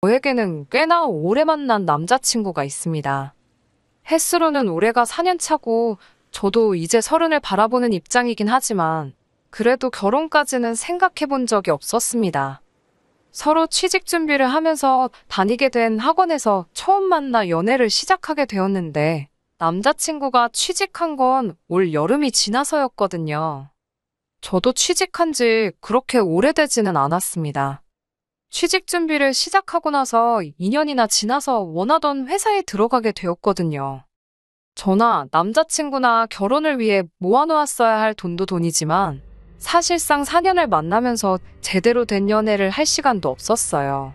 저에게는 꽤나 오래 만난 남자친구가 있습니다. 햇수로는 올해가 4년 차고 저도 이제 30을 바라보는 입장이긴 하지만 그래도 결혼까지는 생각해 본 적이 없었습니다. 서로 취직 준비를 하면서 다니게 된 학원에서 처음 만나 연애를 시작하게 되었는데 남자친구가 취직한 건 올 여름이 지나서였거든요. 저도 취직한 지 그렇게 오래되지는 않았습니다. 취직 준비를 시작하고 나서 2년이나 지나서 원하던 회사에 들어가게 되었거든요. 저나 남자친구나 결혼을 위해 모아놓았어야 할 돈도 돈이지만 사실상 4년을 만나면서 제대로 된 연애를 할 시간도 없었어요.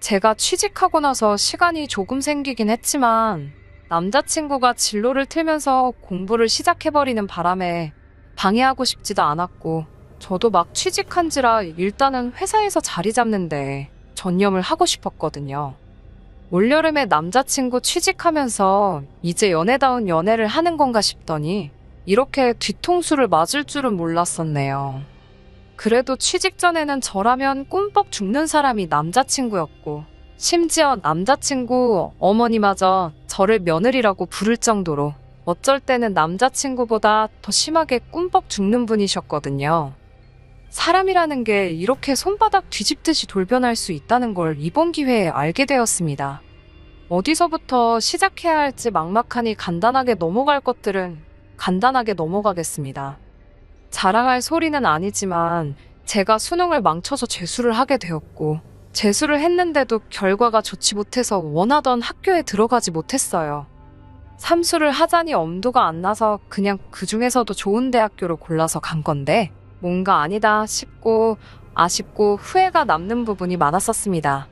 제가 취직하고 나서 시간이 조금 생기긴 했지만 남자친구가 진로를 틀면서 공부를 시작해버리는 바람에 방해하고 싶지도 않았고 저도 막 취직한지라 일단은 회사에서 자리 잡는데 전념을 하고 싶었거든요. 올여름에 남자친구 취직하면서 이제 연애다운 연애를 하는 건가 싶더니 이렇게 뒤통수를 맞을 줄은 몰랐었네요. 그래도 취직 전에는 저라면 꿈뻑 죽는 사람이 남자친구였고 심지어 남자친구 어머니마저 저를 며느리라고 부를 정도로 어쩔 때는 남자친구보다 더 심하게 꿈뻑 죽는 분이셨거든요. 사람이라는 게 이렇게 손바닥 뒤집듯이 돌변할 수 있다는 걸 이번 기회에 알게 되었습니다. 어디서부터 시작해야 할지 막막하니 간단하게 넘어갈 것들은 간단하게 넘어가겠습니다. 자랑할 소리는 아니지만 제가 수능을 망쳐서 재수를 하게 되었고 재수를 했는데도 결과가 좋지 못해서 원하던 학교에 들어가지 못했어요. 삼수를 하자니 엄두가 안 나서 그냥 그 중에서도 좋은 대학교로 골라서 간 건데 뭔가 아니다 싶고 아쉽고 후회가 남는 부분이 많았었습니다.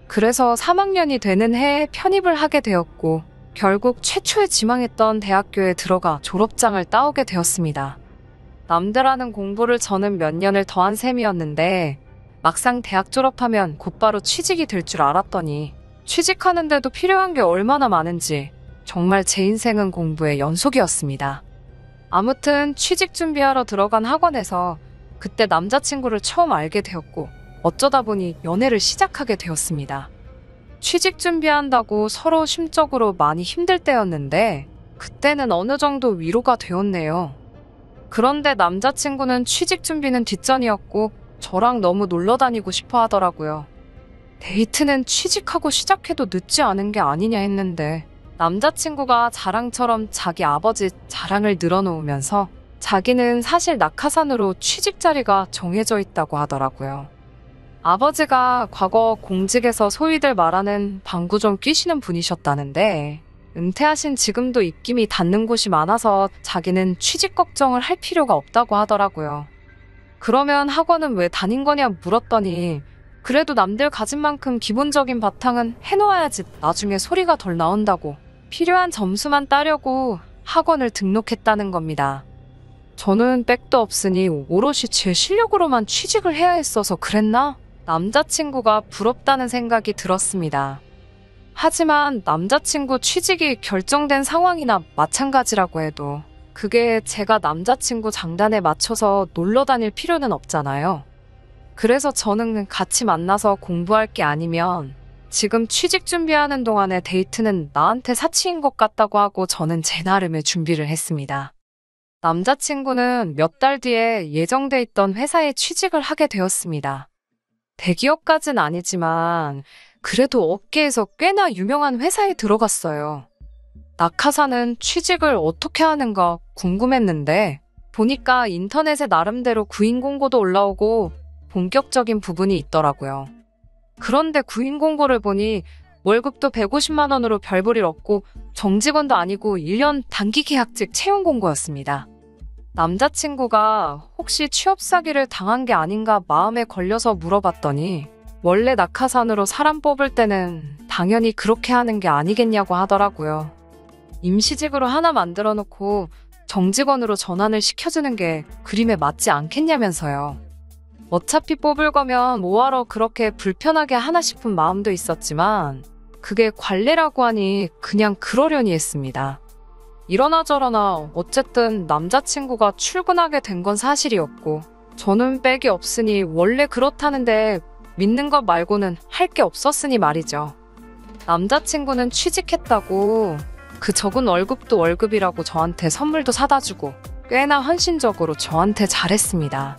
그래서 3학년이 되는 해에 편입을 하게 되었고 결국 최초에 지망했던 대학교에 들어가 졸업장을 따오게 되었습니다. 남들 하는 공부를 저는 몇 년을 더한 셈이었는데 막상 대학 졸업하면 곧바로 취직이 될 줄 알았더니 취직하는데도 필요한 게 얼마나 많은지 정말 제 인생은 공부의 연속이었습니다. 아무튼 취직 준비하러 들어간 학원에서 그때 남자친구를 처음 알게 되었고 어쩌다 보니 연애를 시작하게 되었습니다. 취직 준비한다고 서로 심적으로 많이 힘들 때였는데 그때는 어느 정도 위로가 되었네요. 그런데 남자친구는 취직 준비는 뒷전이었고 저랑 너무 놀러 다니고 싶어 하더라고요. 데이트는 취직하고 시작해도 늦지 않은 게 아니냐 했는데 남자친구가 자랑처럼 자기 아버지 자랑을 늘어놓으면서 자기는 사실 낙하산으로 취직 자리가 정해져 있다고 하더라고요. 아버지가 과거 공직에서 소위들 말하는 방구 좀 끼시는 분이셨다는데 은퇴하신 지금도 입김이 닿는 곳이 많아서 자기는 취직 걱정을 할 필요가 없다고 하더라고요. 그러면 학원은 왜 다닌 거냐 물었더니 그래도 남들 가진 만큼 기본적인 바탕은 해놓아야지 나중에 소리가 덜 나온다고 필요한 점수만 따려고 학원을 등록했다는 겁니다. 저는 백도 없으니 오롯이 제 실력으로만 취직을 해야 했어서 그랬나? 남자친구가 부럽다는 생각이 들었습니다. 하지만 남자친구 취직이 결정된 상황이나 마찬가지라고 해도 그게 제가 남자친구 장단에 맞춰서 놀러 다닐 필요는 없잖아요. 그래서 저는 같이 만나서 공부할 게 아니면 지금 취직 준비하는 동안에 데이트는 나한테 사치인 것 같다고 하고 저는 제 나름의 준비를 했습니다. 남자친구는 몇 달 뒤에 예정돼 있던 회사에 취직을 하게 되었습니다. 대기업까진 아니지만 그래도 업계에서 꽤나 유명한 회사에 들어갔어요. 낙하산은 취직을 어떻게 하는가 궁금했는데 보니까 인터넷에 나름대로 구인 공고도 올라오고 본격적인 부분이 있더라고요. 그런데 구인 공고를 보니 월급도 150만 원으로 별 볼 일 없고 정직원도 아니고 1년 단기 계약직 채용 공고였습니다. 남자친구가 혹시 취업 사기를 당한 게 아닌가 마음에 걸려서 물어봤더니 원래 낙하산으로 사람 뽑을 때는 당연히 그렇게 하는 게 아니겠냐고 하더라고요. 임시직으로 하나 만들어 놓고 정직원으로 전환을 시켜주는 게 그림에 맞지 않겠냐면서요. 어차피 뽑을 거면 뭐하러 그렇게 불편하게 하나 싶은 마음도 있었지만 그게 관례라고 하니 그냥 그러려니 했습니다. 이러나 저러나 어쨌든 남자친구가 출근하게 된 건 사실이었고 저는 백이 없으니 원래 그렇다는데 믿는 것 말고는 할 게 없었으니 말이죠. 남자친구는 취직했다고 그 적은 월급도 월급이라고 저한테 선물도 사다 주고 꽤나 헌신적으로 저한테 잘했습니다.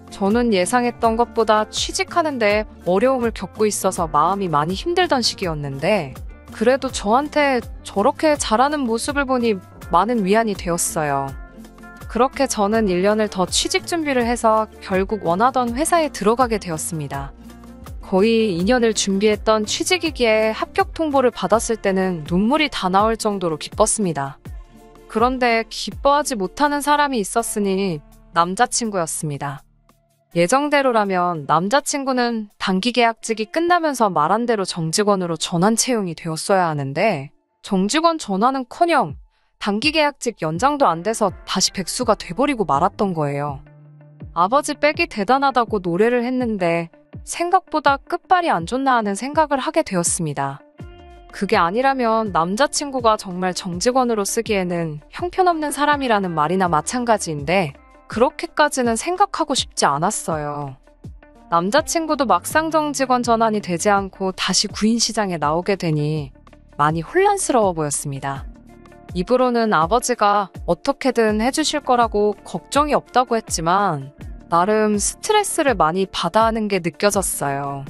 저는 예상했던 것보다 취직하는데 어려움을 겪고 있어서 마음이 많이 힘들던 시기였는데 그래도 저한테 저렇게 잘하는 모습을 보니 많은 위안이 되었어요. 그렇게 저는 1년을 더 취직 준비를 해서 결국 원하던 회사에 들어가게 되었습니다. 거의 2년을 준비했던 취직이기에 합격 통보를 받았을 때는 눈물이 다 나올 정도로 기뻤습니다. 그런데 기뻐하지 못하는 사람이 있었으니 남자친구였습니다. 예정대로라면 남자친구는 단기 계약직이 끝나면서 말한 대로 정직원으로 전환 채용이 되었어야 하는데 정직원 전환은커녕 단기 계약직 연장도 안 돼서 다시 백수가 돼버리고 말았던 거예요. 아버지 빽이 대단하다고 노래를 했는데 생각보다 끝발이 안 좋나 하는 생각을 하게 되었습니다. 그게 아니라면 남자친구가 정말 정직원으로 쓰기에는 형편없는 사람이라는 말이나 마찬가지인데 그렇게까지는 생각하고 싶지 않았어요. 남자친구도 막상 정직원 전환이 되지 않고 다시 구인시장에 나오게 되니 많이 혼란스러워 보였습니다. 입으로는 아버지가 어떻게든 해주실 거라고 걱정이 없다고 했지만 나름 스트레스를 많이 받아 하는 게 느껴졌어요.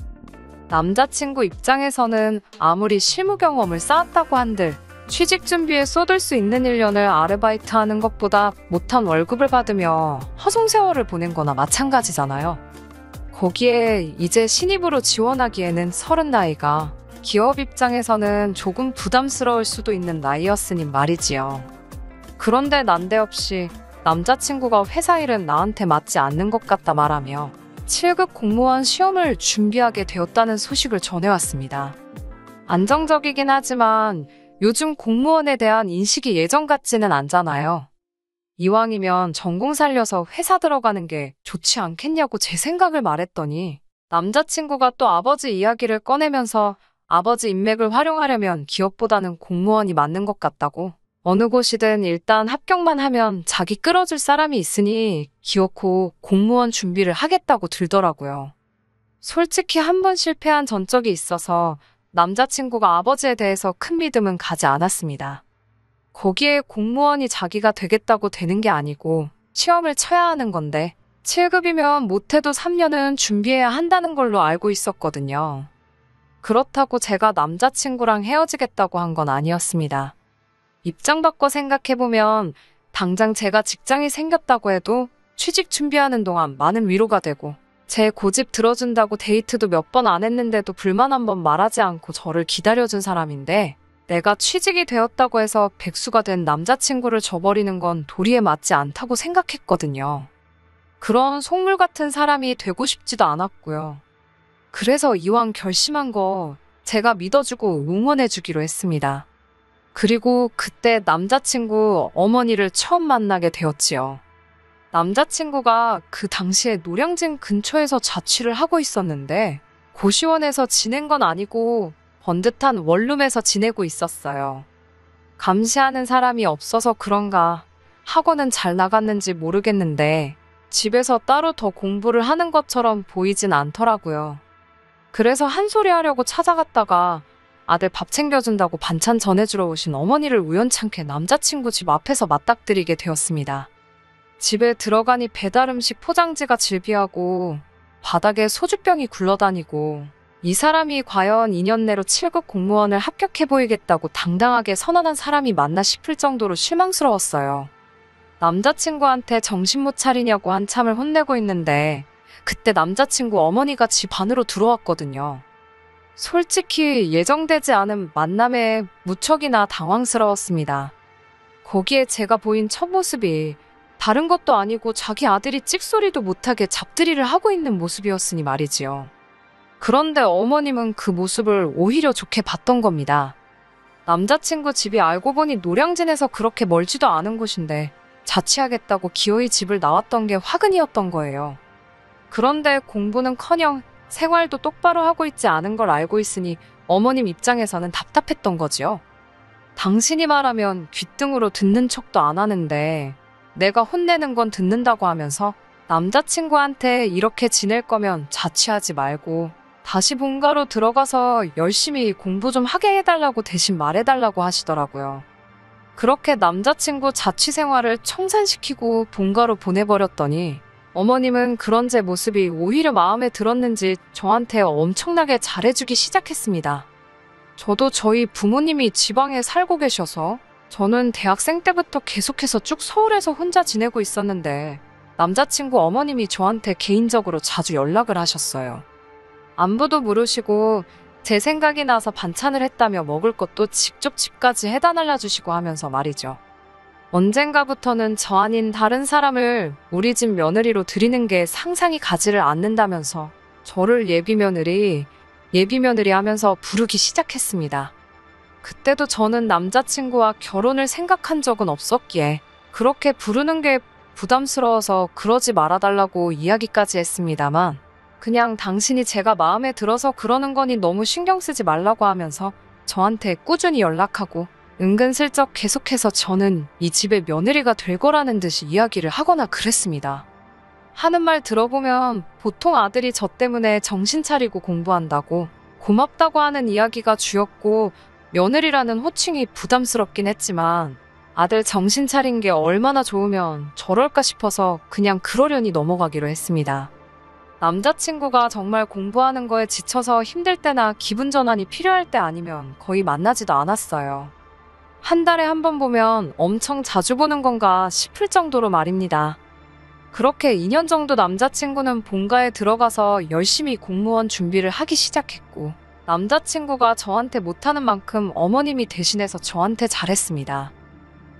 남자친구 입장에서는 아무리 실무 경험을 쌓았다고 한들 취직 준비에 쏟을 수 있는 1년을 아르바이트 하는 것보다 못한 월급을 받으며 허송세월을 보낸 거나 마찬가지잖아요. 거기에 이제 신입으로 지원하기에는 30 나이가 기업 입장에서는 조금 부담스러울 수도 있는 나이였으니 말이지요. 그런데 난데없이 남자친구가 회사 일은 나한테 맞지 않는 것 같다 말하며 7급 공무원 시험을 준비하게 되었다는 소식을 전해왔습니다. 안정적이긴 하지만 요즘 공무원에 대한 인식이 예전 같지는 않잖아요. 이왕이면 전공 살려서 회사 들어가는 게 좋지 않겠냐고 제 생각을 말했더니 남자친구가 또 아버지 이야기를 꺼내면서 아버지 인맥을 활용하려면 기업보다는 공무원이 맞는 것 같다고 어느 곳이든 일단 합격만 하면 자기 끌어줄 사람이 있으니 기어코 공무원 준비를 하겠다고 들더라고요. 솔직히 한 번 실패한 전적이 있어서 남자친구가 아버지에 대해서 큰 믿음은 가지 않았습니다. 거기에 공무원이 자기가 되겠다고 되는 게 아니고 시험을 쳐야 하는 건데 7급이면 못해도 3년은 준비해야 한다는 걸로 알고 있었거든요. 그렇다고 제가 남자친구랑 헤어지겠다고 한 건 아니었습니다. 입장 바꿔 생각해보면 당장 제가 직장이 생겼다고 해도 취직 준비하는 동안 많은 위로가 되고 제 고집 들어준다고 데이트도 몇 번 안 했는데도 불만 한 번 말하지 않고 저를 기다려준 사람인데 내가 취직이 되었다고 해서 백수가 된 남자친구를 저버리는 건 도리에 맞지 않다고 생각했거든요. 그런 속물 같은 사람이 되고 싶지도 않았고요. 그래서 이왕 결심한 거 제가 믿어주고 응원해주기로 했습니다. 그리고 그때 남자친구 어머니를 처음 만나게 되었지요. 남자친구가 그 당시에 노량진 근처에서 자취를 하고 있었는데 고시원에서 지낸 건 아니고 번듯한 원룸에서 지내고 있었어요. 감시하는 사람이 없어서 그런가 학원은 잘 나갔는지 모르겠는데 집에서 따로 더 공부를 하는 것처럼 보이진 않더라고요. 그래서 한 소리 하려고 찾아갔다가 아들 밥 챙겨준다고 반찬 전해주러 오신 어머니를 우연찮게 남자친구 집 앞에서 맞닥뜨리게 되었습니다. 집에 들어가니 배달 음식 포장지가 질비하고 바닥에 소주병이 굴러다니고 이 사람이 과연 2년 내로 7급 공무원을 합격해 보이겠다고 당당하게 선언한 사람이 맞나 싶을 정도로 실망스러웠어요. 남자친구한테 정신 못 차리냐고 한참을 혼내고 있는데 그때 남자친구 어머니가 집 안으로 들어왔거든요. 솔직히 예정되지 않은 만남에 무척이나 당황스러웠습니다. 거기에 제가 보인 첫 모습이 다른 것도 아니고 자기 아들이 찍소리도 못하게 잡들이를 하고 있는 모습이었으니 말이지요. 그런데 어머님은 그 모습을 오히려 좋게 봤던 겁니다. 남자친구 집이 알고 보니 노량진에서 그렇게 멀지도 않은 곳인데 자취하겠다고 기어이 집을 나왔던 게 화근이었던 거예요. 그런데 공부는커녕 생활도 똑바로 하고 있지 않은 걸 알고 있으니 어머님 입장에서는 답답했던 거지요. 당신이 말하면 귓등으로 듣는 척도 안 하는데 내가 혼내는 건 듣는다고 하면서 남자친구한테 이렇게 지낼 거면 자취하지 말고 다시 본가로 들어가서 열심히 공부 좀 하게 해달라고 대신 말해달라고 하시더라고요. 그렇게 남자친구 자취생활을 청산시키고 본가로 보내버렸더니 어머님은 그런 제 모습이 오히려 마음에 들었는지 저한테 엄청나게 잘해주기 시작했습니다. 저도 저희 부모님이 지방에 살고 계셔서 저는 대학생 때부터 계속해서 쭉 서울에서 혼자 지내고 있었는데 남자친구 어머님이 저한테 개인적으로 자주 연락을 하셨어요. 안부도 물으시고 제 생각이 나서 반찬을 했다며 먹을 것도 직접 집까지 해다 날라주시고 하면서 말이죠. 언젠가부터는 저 아닌 다른 사람을 우리 집 며느리로 들이는 게 상상이 가지를 않는다면서 저를 예비며느리 하면서 부르기 시작했습니다. 그때도 저는 남자친구와 결혼을 생각한 적은 없었기에 그렇게 부르는 게 부담스러워서 그러지 말아달라고 이야기까지 했습니다만 그냥 당신이 제가 마음에 들어서 그러는 거니 너무 신경 쓰지 말라고 하면서 저한테 꾸준히 연락하고 은근슬쩍 계속해서 저는 이 집의 며느리가 될 거라는 듯이 이야기를 하거나 그랬습니다. 하는 말 들어보면 보통 아들이 저 때문에 정신 차리고 공부한다고 고맙다고 하는 이야기가 주였고 며느리라는 호칭이 부담스럽긴 했지만 아들 정신 차린 게 얼마나 좋으면 저럴까 싶어서 그냥 그러려니 넘어가기로 했습니다. 남자친구가 정말 공부하는 거에 지쳐서 힘들 때나 기분 전환이 필요할 때 아니면 거의 만나지도 않았어요. 한 달에 한 번 보면 엄청 자주 보는 건가 싶을 정도로 말입니다. 그렇게 2년 정도 남자친구는 본가에 들어가서 열심히 공무원 준비를 하기 시작했고 남자친구가 저한테 못하는 만큼 어머님이 대신해서 저한테 잘했습니다.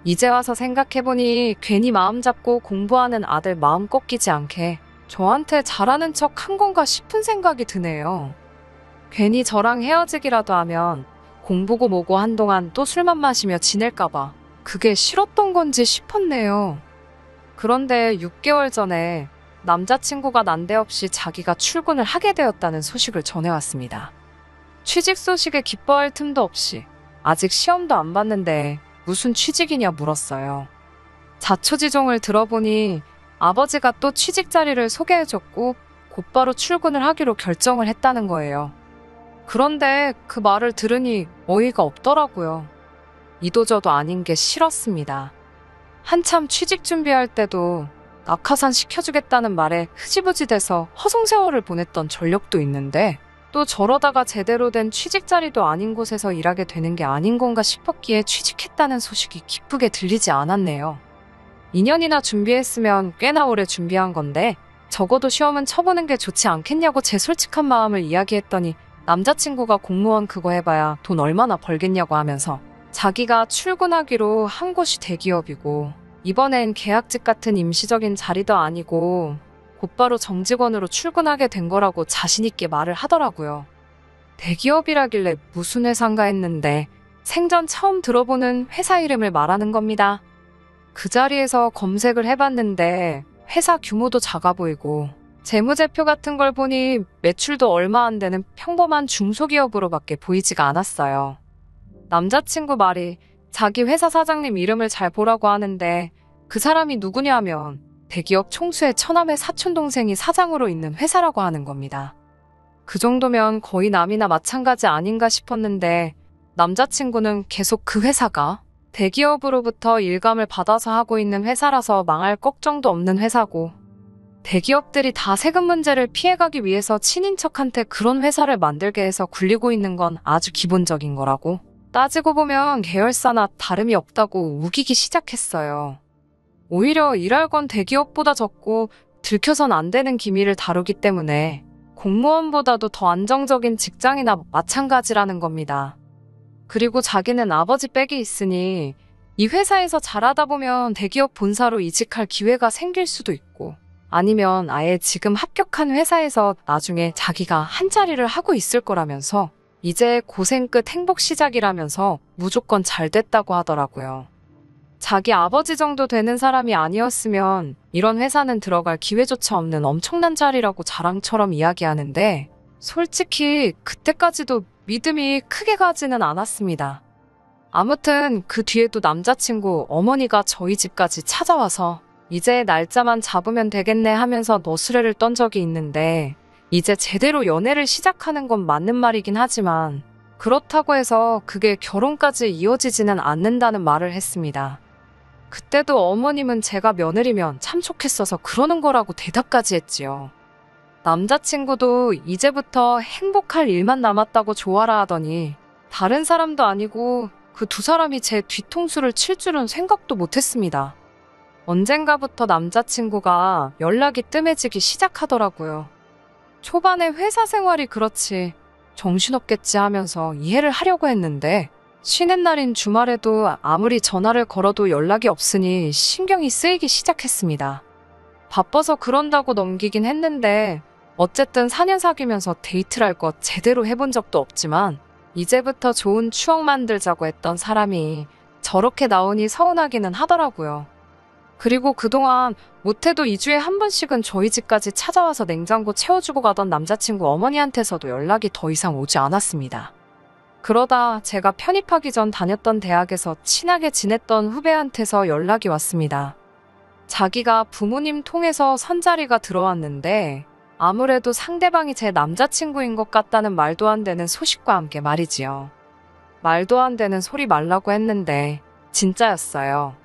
이제 와서 생각해보니 괜히 마음 잡고 공부하는 아들 마음 꺾이지 않게 저한테 잘하는 척 한 건가 싶은 생각이 드네요. 괜히 저랑 헤어지기라도 하면 공부고 뭐고 한동안 또 술만 마시며 지낼까봐 그게 싫었던 건지 싶었네요. 그런데 6개월 전에 남자친구가 난데없이 자기가 출근을 하게 되었다는 소식을 전해왔습니다. 취직 소식에 기뻐할 틈도 없이 아직 시험도 안 봤는데 무슨 취직이냐 물었어요. 자초지종을 들어보니 아버지가 또 취직 자리를 소개해줬고 곧바로 출근을 하기로 결정을 했다는 거예요. 그런데 그 말을 들으니 어이가 없더라고요. 이도저도 아닌 게 싫었습니다. 한참 취직 준비할 때도 낙하산 시켜주겠다는 말에 흐지부지 돼서 허송세월을 보냈던 전력도 있는데 또 저러다가 제대로 된 취직 자리도 아닌 곳에서 일하게 되는 게 아닌 건가 싶었기에 취직했다는 소식이 기쁘게 들리지 않았네요. 2년이나 준비했으면 꽤나 오래 준비한 건데 적어도 시험은 쳐보는 게 좋지 않겠냐고 제 솔직한 마음을 이야기했더니 남자친구가 공무원 그거 해봐야 돈 얼마나 벌겠냐고 하면서 자기가 출근하기로 한 곳이 대기업이고 이번엔 계약직 같은 임시적인 자리도 아니고 곧바로 정직원으로 출근하게 된 거라고 자신있게 말을 하더라고요. 대기업이라길래 무슨 회사인가 했는데 생전 처음 들어보는 회사 이름을 말하는 겁니다. 그 자리에서 검색을 해봤는데 회사 규모도 작아 보이고 재무제표 같은 걸 보니 매출도 얼마 안 되는 평범한 중소기업으로밖에 보이지가 않았어요. 남자친구 말이 자기 회사 사장님 이름을 잘 보라고 하는데 그 사람이 누구냐 하면 대기업 총수의 처남의 사촌동생이 사장으로 있는 회사라고 하는 겁니다. 그 정도면 거의 남이나 마찬가지 아닌가 싶었는데 남자친구는 계속 그 회사가 대기업으로부터 일감을 받아서 하고 있는 회사라서 망할 걱정도 없는 회사고 대기업들이 다 세금 문제를 피해가기 위해서 친인척한테 그런 회사를 만들게 해서 굴리고 있는 건 아주 기본적인 거라고 따지고 보면 계열사나 다름이 없다고 우기기 시작했어요. 오히려 일할 건 대기업보다 적고 들켜선 안 되는 기밀을 다루기 때문에 공무원보다도 더 안정적인 직장이나 마찬가지라는 겁니다. 그리고 자기는 아버지 빽이 있으니 이 회사에서 잘하다 보면 대기업 본사로 이직할 기회가 생길 수도 있고 아니면 아예 지금 합격한 회사에서 나중에 자기가 한 자리를 하고 있을 거라면서 이제 고생 끝 행복 시작이라면서 무조건 잘 됐다고 하더라고요. 자기 아버지 정도 되는 사람이 아니었으면 이런 회사는 들어갈 기회조차 없는 엄청난 자리라고 자랑처럼 이야기하는데 솔직히 그때까지도 믿음이 크게 가지는 않았습니다. 아무튼 그 뒤에도 남자친구 어머니가 저희 집까지 찾아와서 이제 날짜만 잡으면 되겠네 하면서 너스레를 떤 적이 있는데 이제 제대로 연애를 시작하는 건 맞는 말이긴 하지만 그렇다고 해서 그게 결혼까지 이어지지는 않는다는 말을 했습니다. 그때도 어머님은 제가 며느리면 참 좋겠어서 그러는 거라고 대답까지 했지요. 남자친구도 이제부터 행복할 일만 남았다고 좋아라 하더니 다른 사람도 아니고 그 두 사람이 제 뒤통수를 칠 줄은 생각도 못했습니다. 언젠가부터 남자친구가 연락이 뜸해지기 시작하더라고요. 초반에 회사 생활이 그렇지 정신없겠지 하면서 이해를 하려고 했는데 쉬는 날인 주말에도 아무리 전화를 걸어도 연락이 없으니 신경이 쓰이기 시작했습니다. 바빠서 그런다고 넘기긴 했는데 어쨌든 4년 사귀면서 데이트를 할 것 제대로 해본 적도 없지만 이제부터 좋은 추억 만들자고 했던 사람이 저렇게 나오니 서운하기는 하더라고요. 그리고 그동안 못해도 2주에 한 번씩은 저희 집까지 찾아와서 냉장고 채워주고 가던 남자친구 어머니한테서도 연락이 더 이상 오지 않았습니다. 그러다 제가 편입하기 전 다녔던 대학에서 친하게 지냈던 후배한테서 연락이 왔습니다. 자기가 부모님 통해서 선자리가 들어왔는데 아무래도 상대방이 제 남자친구인 것 같다는 말도 안 되는 소식과 함께 말이지요. 말도 안 되는 소리 말라고 했는데 진짜였어요.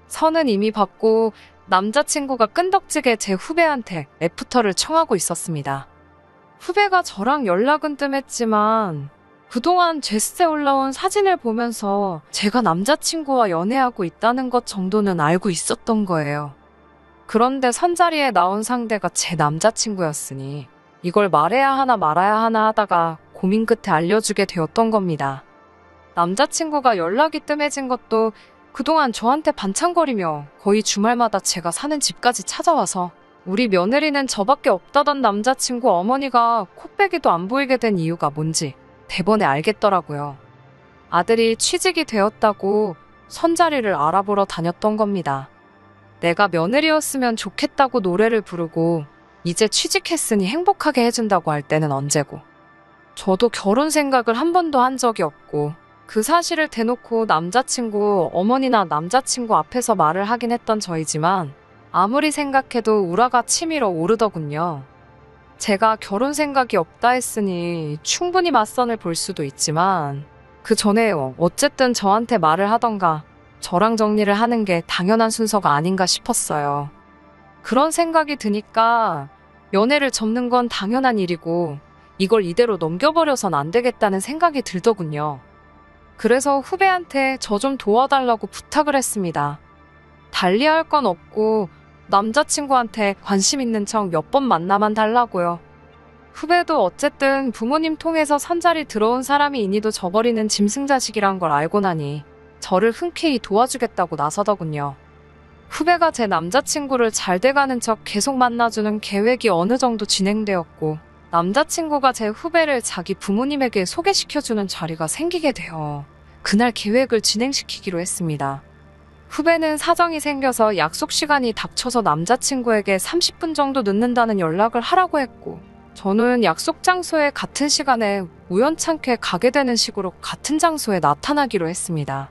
선은 이미 받고 남자친구가 끈덕지게 제 후배한테 애프터를 청하고 있었습니다. 후배가 저랑 연락은 뜸했지만 그동안 제스에 올라온 사진을 보면서 제가 남자친구와 연애하고 있다는 것 정도는 알고 있었던 거예요. 그런데 선자리에 나온 상대가 제 남자친구였으니 이걸 말해야 하나 말아야 하나 하다가 고민 끝에 알려주게 되었던 겁니다. 남자친구가 연락이 뜸해진 것도 그동안 저한테 반창거리며 거의 주말마다 제가 사는 집까지 찾아와서 우리 며느리는 저밖에 없다던 남자친구 어머니가 코빼기도 안 보이게 된 이유가 뭔지 대번에 알겠더라고요. 아들이 취직이 되었다고 선자리를 알아보러 다녔던 겁니다. 내가 며느리였으면 좋겠다고 노래를 부르고 이제 취직했으니 행복하게 해준다고 할 때는 언제고. 저도 결혼 생각을 한 번도 한 적이 없고 그 사실을 대놓고 남자친구 어머니나 남자친구 앞에서 말을 하긴 했던 저이지만 아무리 생각해도 우라가 치밀어 오르더군요. 제가 결혼 생각이 없다 했으니 충분히 맞선을 볼 수도 있지만 그 전에 어쨌든 저한테 말을 하던가 저랑 정리를 하는 게 당연한 순서가 아닌가 싶었어요. 그런 생각이 드니까 연애를 접는 건 당연한 일이고 이걸 이대로 넘겨버려선 안 되겠다는 생각이 들더군요. 그래서 후배한테 저 좀 도와달라고 부탁을 했습니다. 달리할 건 없고 남자친구한테 관심 있는 척 몇 번 만나만 달라고요. 후배도 어쨌든 부모님 통해서 선자리 들어온 사람이 이니도 저버리는 짐승자식이란 걸 알고 나니 저를 흔쾌히 도와주겠다고 나서더군요. 후배가 제 남자친구를 잘 돼가는 척 계속 만나주는 계획이 어느 정도 진행되었고 남자친구가 제 후배를 자기 부모님에게 소개시켜주는 자리가 생기게 되어 그날 계획을 진행시키기로 했습니다. 후배는 사정이 생겨서 약속 시간이 닥쳐서 남자친구에게 30분 정도 늦는다는 연락을 하라고 했고 저는 약속 장소에 같은 시간에 우연찮게 가게 되는 식으로 같은 장소에 나타나기로 했습니다.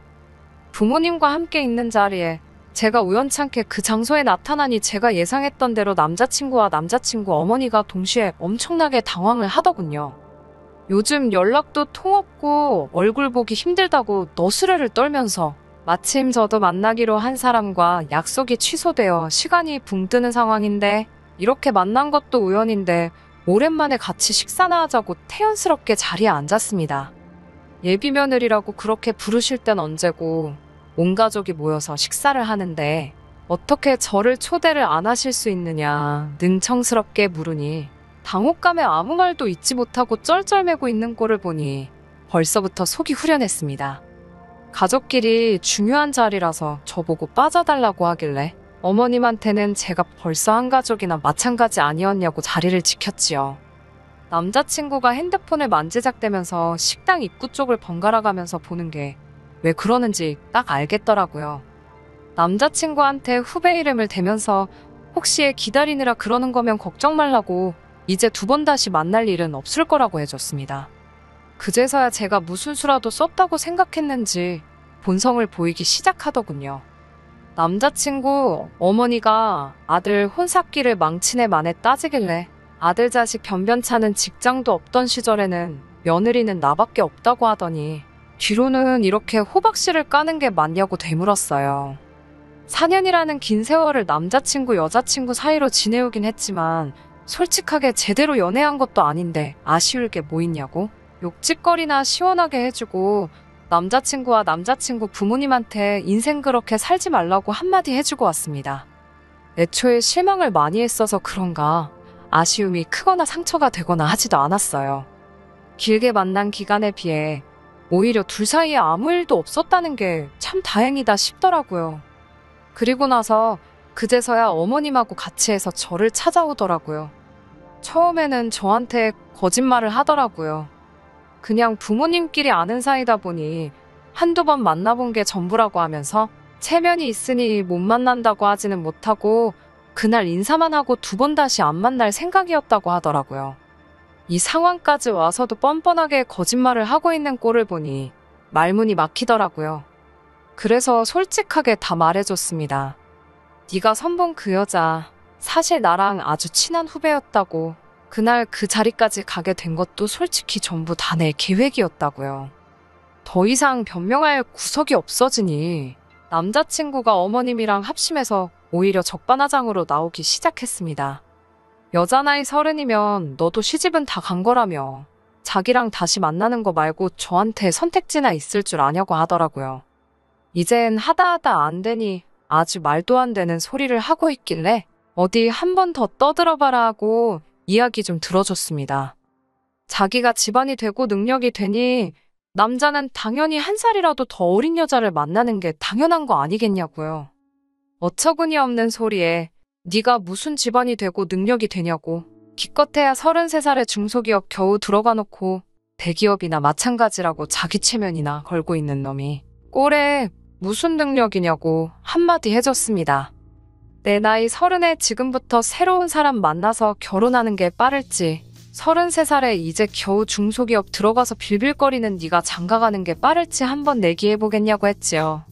부모님과 함께 있는 자리에 제가 우연찮게 그 장소에 나타나니 제가 예상했던 대로 남자친구와 남자친구 어머니가 동시에 엄청나게 당황을 하더군요. 요즘 연락도 통 없고 얼굴 보기 힘들다고 너스레를 떨면서 마침 저도 만나기로 한 사람과 약속이 취소되어 시간이 붕 뜨는 상황인데 이렇게 만난 것도 우연인데 오랜만에 같이 식사나 하자고 태연스럽게 자리에 앉았습니다. 예비 며느리라고 그렇게 부르실 땐 언제고 온 가족이 모여서 식사를 하는데 어떻게 저를 초대를 안 하실 수 있느냐 능청스럽게 물으니 당혹감에 아무 말도 잊지 못하고 쩔쩔매고 있는 꼴을 보니 벌써부터 속이 후련했습니다. 가족끼리 중요한 자리라서 저보고 빠져달라고 하길래 어머님한테는 제가 벌써 한 가족이나 마찬가지 아니었냐고 자리를 지켰지요. 남자친구가 핸드폰을 만지작대면서 식당 입구 쪽을 번갈아 가면서 보는 게 왜 그러는지 딱 알겠더라고요. 남자친구한테 후배 이름을 대면서 혹시 기다리느라 그러는 거면 걱정 말라고 이제 두 번 다시 만날 일은 없을 거라고 해줬습니다. 그제서야 제가 무슨 수라도 썼다고 생각했는지 본성을 보이기 시작하더군요. 남자친구 어머니가 아들 혼삭기를 망치네 만에 따지길래 아들 자식 변변찮은 직장도 없던 시절에는 며느리는 나밖에 없다고 하더니 뒤로는 이렇게 호박씨를 까는 게 맞냐고 되물었어요. 4년이라는 긴 세월을 남자친구 여자친구 사이로 지내오긴 했지만 솔직하게 제대로 연애한 것도 아닌데 아쉬울 게 뭐 있냐고? 욕짓거리나 시원하게 해주고 남자친구와 남자친구 부모님한테 인생 그렇게 살지 말라고 한마디 해주고 왔습니다. 애초에 실망을 많이 했어서 그런가 아쉬움이 크거나 상처가 되거나 하지도 않았어요. 길게 만난 기간에 비해 오히려 둘 사이에 아무 일도 없었다는 게 참 다행이다 싶더라고요. 그리고 나서 그제서야 어머님하고 같이 해서 저를 찾아오더라고요. 처음에는 저한테 거짓말을 하더라고요. 그냥 부모님끼리 아는 사이다 보니 한두 번 만나본 게 전부라고 하면서 체면이 있으니 못 만난다고 하지는 못하고 그날 인사만 하고 두 번 다시 안 만날 생각이었다고 하더라고요. 이 상황까지 와서도 뻔뻔하게 거짓말을 하고 있는 꼴을 보니 말문이 막히더라고요. 그래서 솔직하게 다 말해줬습니다. 네가 선본 그 여자 사실 나랑 아주 친한 후배였다고. 그날 그 자리까지 가게 된 것도 솔직히 전부 다 내 계획이었다고요. 더 이상 변명할 구석이 없어지니 남자친구가 어머님이랑 합심해서 오히려 적반하장으로 나오기 시작했습니다. 여자 나이 30이면 너도 시집은 다 간 거라며 자기랑 다시 만나는 거 말고 저한테 선택지나 있을 줄 아냐고 하더라고요. 이젠 하다 안 되니 아주 말도 안 되는 소리를 하고 있길래 어디 한 번 더 떠들어봐라 하고 이야기 좀 들어줬습니다. 자기가 집안이 되고 능력이 되니 남자는 당연히 한 살이라도 더 어린 여자를 만나는 게 당연한 거 아니겠냐고요. 어처구니 없는 소리에 네가 무슨 집안이 되고 능력이 되냐고. 기껏해야 33살의 중소기업 겨우 들어가 놓고 대기업이나 마찬가지라고 자기 체면이나 걸고 있는 놈이 꼴에 무슨 능력이냐고 한마디 해줬습니다. 내 나이 30에 지금부터 새로운 사람 만나서 결혼하는 게 빠를지 33살에 이제 겨우 중소기업 들어가서 빌빌거리는 네가 장가가는 게 빠를지 한번 내기해보겠냐고 했지요.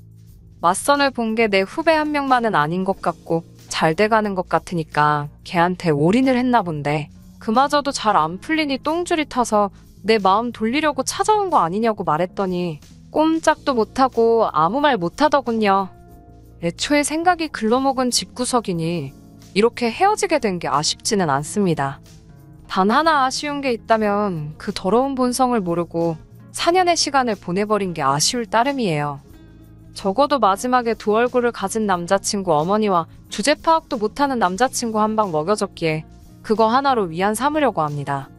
맞선을 본 게 내 후배 한 명만은 아닌 것 같고 잘 돼가는 것 같으니까 걔한테 올인을 했나 본데 그마저도 잘 안 풀리니 똥줄이 타서 내 마음 돌리려고 찾아온 거 아니냐고 말했더니 꼼짝도 못하고 아무 말 못하더군요. 애초에 생각이 글러먹은 집구석이니 이렇게 헤어지게 된 게 아쉽지는 않습니다. 단 하나 아쉬운 게 있다면 그 더러운 본성을 모르고 4년의 시간을 보내버린 게 아쉬울 따름이에요. 적어도 마지막에 두 얼굴을 가진 남자친구 어머니와 주제 파악도 못하는 남자친구 한 방 먹여줬기에 그거 하나로 위안 삼으려고 합니다.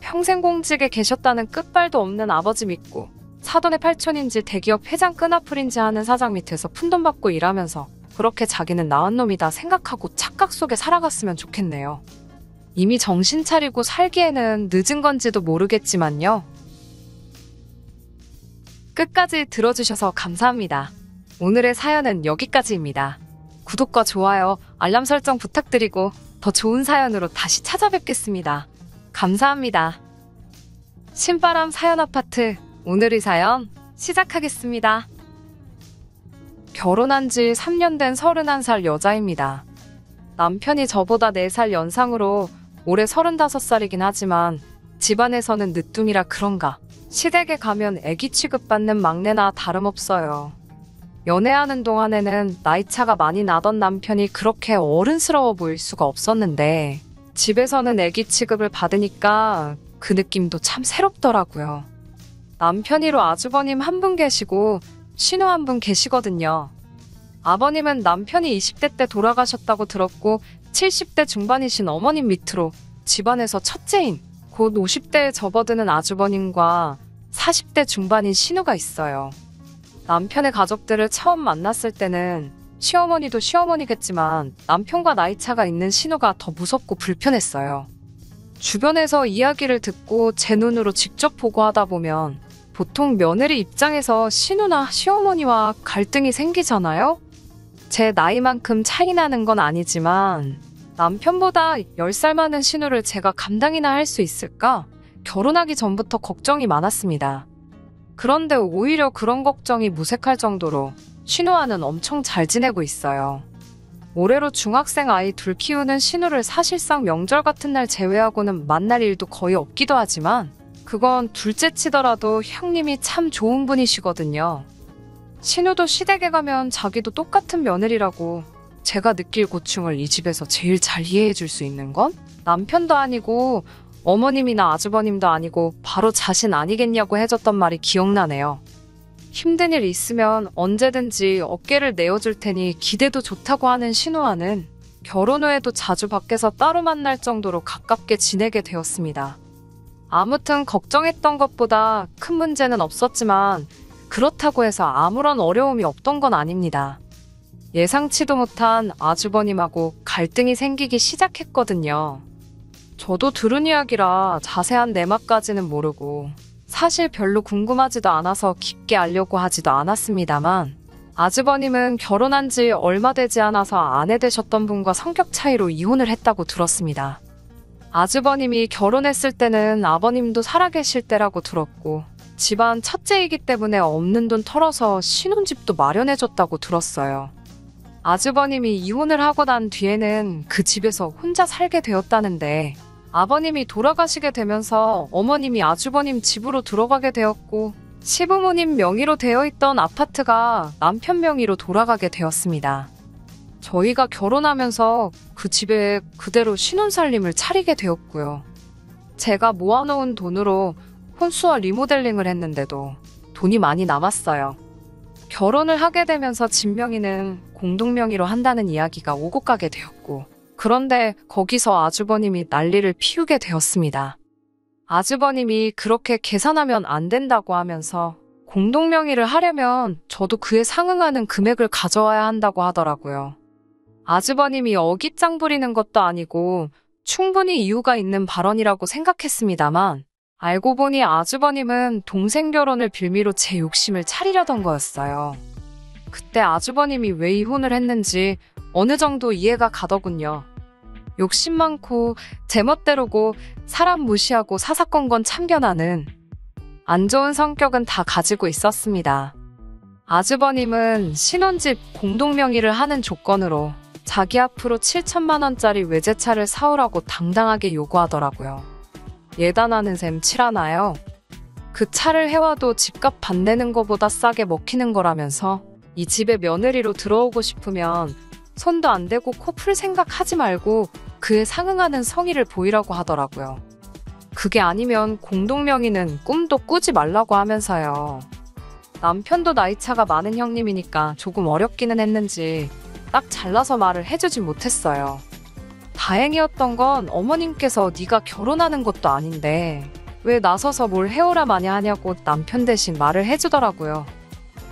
평생 공직에 계셨다는 끝발도 없는 아버지 믿고 사돈의 팔촌인지 대기업 회장 끈앞풀인지 하는 사장 밑에서 푼돈 받고 일하면서 그렇게 자기는 나은 놈이다 생각하고 착각 속에 살아갔으면 좋겠네요. 이미 정신 차리고 살기에는 늦은 건지도 모르겠지만요. 끝까지 들어주셔서 감사합니다. 오늘의 사연은 여기까지입니다. 구독과 좋아요, 알람 설정 부탁드리고 더 좋은 사연으로 다시 찾아뵙겠습니다. 감사합니다. 신바람 사연 아파트 오늘의 사연 시작하겠습니다. 결혼한 지 3년 된 31살 여자입니다. 남편이 저보다 4살 연상으로 올해 35살이긴 하지만 집안에서는 늦둥이라 그런가 시댁에 가면 애기 취급받는 막내나 다름없어요. 연애하는 동안에는 나이차가 많이 나던 남편이 그렇게 어른스러워 보일 수가 없었는데 집에서는 애기 취급을 받으니까 그 느낌도 참 새롭더라고요. 남편이로 아주버님 한 분 계시고 신우 한 분 계시거든요. 아버님은 남편이 20대 때 돌아가셨다고 들었고 70대 중반이신 어머님 밑으로 집안에서 첫째인 곧 50대에 접어드는 아주버님과 40대 중반인 신우가 있어요. 남편의 가족들을 처음 만났을 때는 시어머니도 시어머니겠지만 남편과 나이차가 있는 신우가 더 무섭고 불편했어요. 주변에서 이야기를 듣고 제 눈으로 직접 보고 하다 보면 보통 며느리 입장에서 신우나 시어머니와 갈등이 생기잖아요? 제 나이만큼 차이 나는 건 아니지만 남편보다 10살 많은 신우를 제가 감당이나 할 수 있을까? 결혼하기 전부터 걱정이 많았습니다. 그런데 오히려 그런 걱정이 무색할 정도로 신우와는 엄청 잘 지내고 있어요. 올해로 중학생 아이 둘 키우는 신우를 사실상 명절 같은 날 제외하고는 만날 일도 거의 없기도 하지만 그건 둘째 치더라도 형님이 참 좋은 분이시거든요. 신우도 시댁에 가면 자기도 똑같은 며느리라고 제가 느낄 고충을 이 집에서 제일 잘 이해해 줄 수 있는 건 남편도 아니고 어머님이나 아주버님도 아니고 바로 자신 아니겠냐고 해줬던 말이 기억나네요. 힘든 일 있으면 언제든지 어깨를 내어줄 테니 기대도 좋다고 하는 신우와는 결혼 후에도 자주 밖에서 따로 만날 정도로 가깝게 지내게 되었습니다. 아무튼 걱정했던 것보다 큰 문제는 없었지만 그렇다고 해서 아무런 어려움이 없던 건 아닙니다. 예상치도 못한 아주버님하고 갈등이 생기기 시작했거든요. 저도 들은 이야기라 자세한 내막까지는 모르고 사실 별로 궁금하지도 않아서 깊게 알려고 하지도 않았습니다만 아주버님은 결혼한 지 얼마 되지 않아서 아내 되셨던 분과 성격 차이로 이혼을 했다고 들었습니다. 아주버님이 결혼했을 때는 아버님도 살아계실 때라고 들었고 집안 첫째이기 때문에 없는 돈 털어서 신혼집도 마련해줬다고 들었어요. 아주버님이 이혼을 하고 난 뒤에는 그 집에서 혼자 살게 되었다는데 아버님이 돌아가시게 되면서 어머님이 아주버님 집으로 들어가게 되었고 시부모님 명의로 되어 있던 아파트가 남편 명의로 돌아가게 되었습니다. 저희가 결혼하면서 그 집에 그대로 신혼살림을 차리게 되었고요. 제가 모아놓은 돈으로 혼수와 리모델링을 했는데도 돈이 많이 남았어요. 결혼을 하게 되면서 집 명의는 공동명의로 한다는 이야기가 오고 가게 되었고 그런데 거기서 아주버님이 난리를 피우게 되었습니다. 아주버님이 그렇게 계산하면 안 된다고 하면서 공동명의를 하려면 저도 그에 상응하는 금액을 가져와야 한다고 하더라고요. 아주버님이 어깃장 부리는 것도 아니고 충분히 이유가 있는 발언이라고 생각했습니다만 알고 보니 아주버님은 동생 결혼을 빌미로 제 욕심을 차리려던 거였어요. 그때 아주버님이 왜 이혼을 했는지 어느 정도 이해가 가더군요. 욕심 많고 제멋대로고 사람 무시하고 사사건건 참견하는 안 좋은 성격은 다 가지고 있었습니다. 아주버님은 신혼집 공동명의를 하는 조건으로 자기 앞으로 7천만 원짜리 외제차를 사오라고 당당하게 요구하더라고요. 예단하는 셈 칠하나요? 그 차를 해와도 집값 반 내는 거보다 싸게 먹히는 거라면서 이 집에 며느리로 들어오고 싶으면 손도 안 대고 코 풀 생각하지 말고 그에 상응하는 성의를 보이라고 하더라고요. 그게 아니면 공동명의는 꿈도 꾸지 말라고 하면서요. 남편도 나이차가 많은 형님이니까 조금 어렵기는 했는지 딱 잘라서 말을 해주지 못했어요. 다행이었던 건 어머님께서 네가 결혼하는 것도 아닌데 왜 나서서 뭘 해오라 마냐 하냐고 남편 대신 말을 해주더라고요.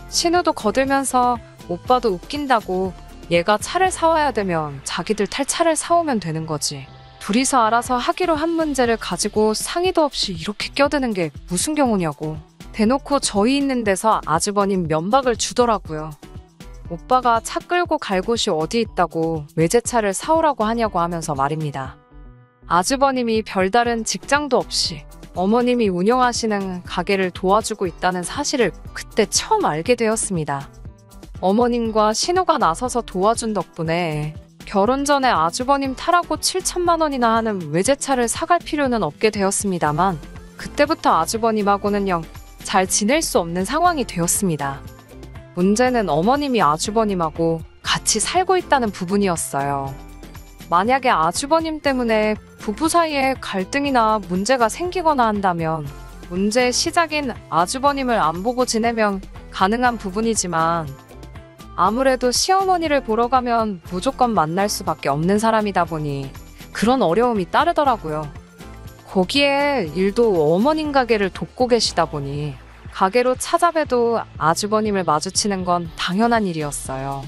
신우도 거들면서 오빠도 웃긴다고 얘가 차를 사와야 되면 자기들 탈 차를 사오면 되는 거지. 둘이서 알아서 하기로 한 문제를 가지고 상의도 없이 이렇게 껴드는 게 무슨 경우냐고. 대놓고 저희 있는 데서 아주버님 면박을 주더라고요. 오빠가 차 끌고 갈 곳이 어디 있다고 외제차를 사오라고 하냐고 하면서 말입니다. 아주버님이 별다른 직장도 없이 어머님이 운영하시는 가게를 도와주고 있다는 사실을 그때 처음 알게 되었습니다. 어머님과 신우가 나서서 도와준 덕분에 결혼 전에 아주버님 타라고 7천만 원이나 하는 외제차를 사갈 필요는 없게 되었습니다만 그때부터 아주버님하고는 영 잘 지낼 수 없는 상황이 되었습니다. 문제는 어머님이 아주버님하고 같이 살고 있다는 부분이었어요. 만약에 아주버님 때문에 부부 사이에 갈등이나 문제가 생기거나 한다면 문제의 시작인 아주버님을 안 보고 지내면 가능한 부분이지만 아무래도 시어머니를 보러 가면 무조건 만날 수밖에 없는 사람이다 보니 그런 어려움이 따르더라고요. 거기에 일도 어머님 가게를 돕고 계시다 보니 가게로 찾아봬도 아주버님을 마주치는 건 당연한 일이었어요.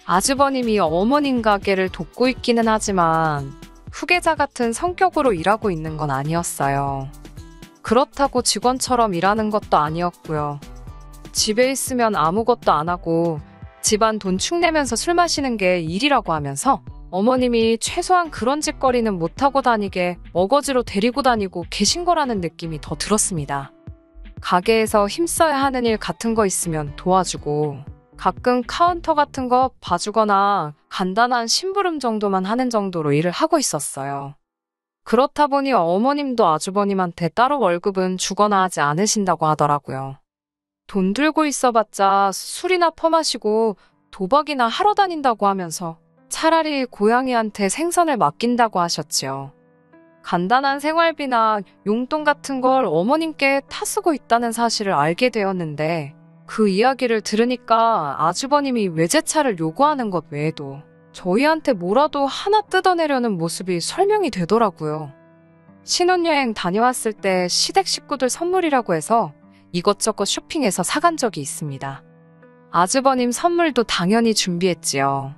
아주버님이 어머님 가게를 돕고 있기는 하지만 후계자 같은 성격으로 일하고 있는 건 아니었어요. 그렇다고 직원처럼 일하는 것도 아니었고요. 집에 있으면 아무것도 안 하고 집안 돈 축내면서 술 마시는 게 일이라고 하면서 어머님이 최소한 그런 짓거리는 못하고 다니게 어거지로 데리고 다니고 계신 거라는 느낌이 더 들었습니다. 가게에서 힘써야 하는 일 같은 거 있으면 도와주고 가끔 카운터 같은 거 봐주거나 간단한 심부름 정도만 하는 정도로 일을 하고 있었어요. 그렇다 보니 어머님도 아주버님한테 따로 월급은 주거나 하지 않으신다고 하더라고요. 돈 들고 있어봤자 술이나 퍼마시고 도박이나 하러 다닌다고 하면서 차라리 고양이한테 생선을 맡긴다고 하셨지요. 간단한 생활비나 용돈 같은 걸 어머님께 타쓰고 있다는 사실을 알게 되었는데 그 이야기를 들으니까 아주버님이 외제차를 요구하는 것 외에도 저희한테 뭐라도 하나 뜯어내려는 모습이 설명이 되더라고요. 신혼여행 다녀왔을 때 시댁 식구들 선물이라고 해서 이것저것 쇼핑해서 사간 적이 있습니다. 아주버님 선물도 당연히 준비했지요.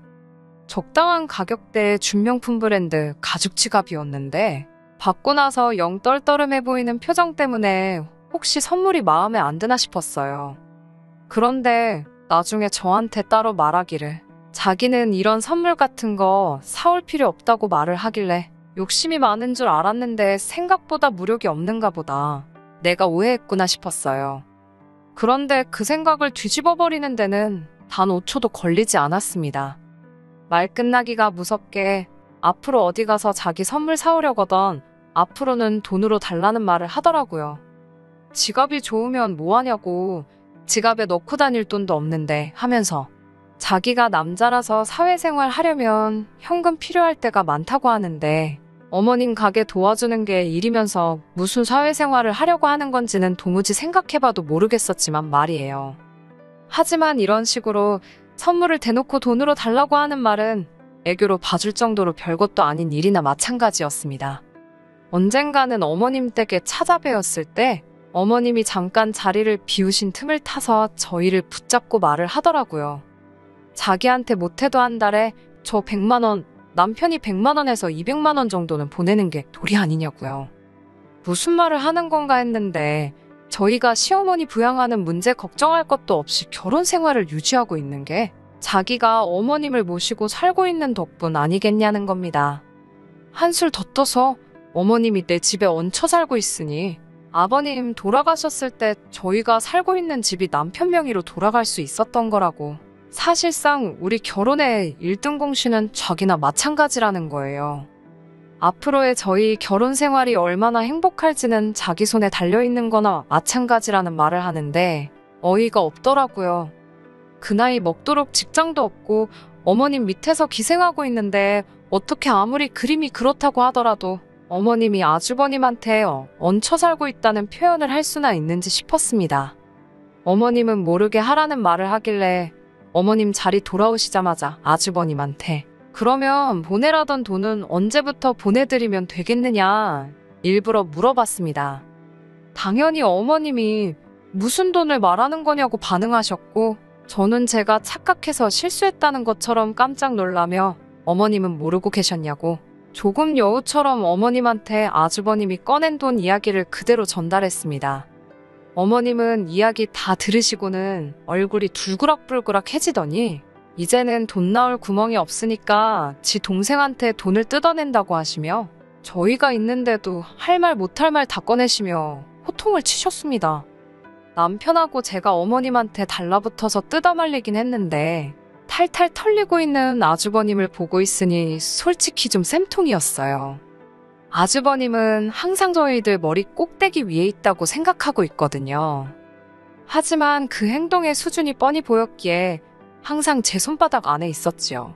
적당한 가격대의 준명품 브랜드 가죽 지갑이었는데 받고 나서 영 떨떠름해 보이는 표정 때문에 혹시 선물이 마음에 안 드나 싶었어요. 그런데 나중에 저한테 따로 말하기를 자기는 이런 선물 같은 거 사올 필요 없다고 말을 하길래 욕심이 많은 줄 알았는데 생각보다 무력이 없는가 보다. 내가 오해했구나 싶었어요. 그런데 그 생각을 뒤집어버리는 데는 단 5초도 걸리지 않았습니다. 말 끝나기가 무섭게 앞으로 어디 가서 자기 선물 사오려거든 앞으로는 돈으로 달라는 말을 하더라고요. 지갑이 좋으면 뭐하냐고 지갑에 넣고 다닐 돈도 없는데 하면서 자기가 남자라서 사회생활 하려면 현금 필요할 때가 많다고 하는데 어머님 가게 도와주는 게 일이면서 무슨 사회생활을 하려고 하는 건지는 도무지 생각해봐도 모르겠었지만 말이에요. 하지만 이런 식으로 선물을 대놓고 돈으로 달라고 하는 말은 애교로 봐줄 정도로 별것도 아닌 일이나 마찬가지였습니다. 언젠가는 어머님 댁에 찾아뵈었을 때 어머님이 잠깐 자리를 비우신 틈을 타서 저희를 붙잡고 말을 하더라고요. 자기한테 못해도 한 달에 저 100만 원, 남편이 100만 원에서 200만 원 정도는 보내는 게 도리 아니냐고요. 무슨 말을 하는 건가 했는데 저희가 시어머니 부양하는 문제 걱정할 것도 없이 결혼 생활을 유지하고 있는 게 자기가 어머님을 모시고 살고 있는 덕분 아니겠냐는 겁니다. 한술 더 떠서 어머님이 내 집에 얹혀 살고 있으니 아버님 돌아가셨을 때 저희가 살고 있는 집이 남편 명의로 돌아갈 수 있었던 거라고. 사실상 우리 결혼의 1등 공신은 자기나 마찬가지라는 거예요. 앞으로의 저희 결혼 생활이 얼마나 행복할지는 자기 손에 달려있는 거나 마찬가지라는 말을 하는데 어이가 없더라고요. 그 나이 먹도록 직장도 없고 어머님 밑에서 기생하고 있는데 어떻게 아무리 그림이 그렇다고 하더라도 어머님이 아주버님한테 얹혀 살고 있다는 표현을 할 수나 있는지 싶었습니다. 어머님은 모르게 하라는 말을 하길래 어머님 자리 돌아오시자마자 아주버님한테 그러면 보내라던 돈은 언제부터 보내드리면 되겠느냐 일부러 물어봤습니다. 당연히 어머님이 무슨 돈을 말하는 거냐고 반응하셨고 저는 제가 착각해서 실수했다는 것처럼 깜짝 놀라며 어머님은 모르고 계셨냐고 조금 여우처럼 어머님한테 아주버님이 꺼낸 돈 이야기를 그대로 전달했습니다. 어머님은 이야기 다 들으시고는 얼굴이 둘그락불그락해지더니 이제는 돈 나올 구멍이 없으니까 지 동생한테 돈을 뜯어낸다고 하시며 저희가 있는데도 할 말 못할 말 다 꺼내시며 호통을 치셨습니다. 남편하고 제가 어머님한테 달라붙어서 뜯어말리긴 했는데 탈탈 털리고 있는 아주버님을 보고 있으니 솔직히 좀 쌤통이었어요. 아주버님은 항상 저희들 머리 꼭대기 위에 있다고 생각하고 있거든요. 하지만 그 행동의 수준이 뻔히 보였기에 항상 제 손바닥 안에 있었지요.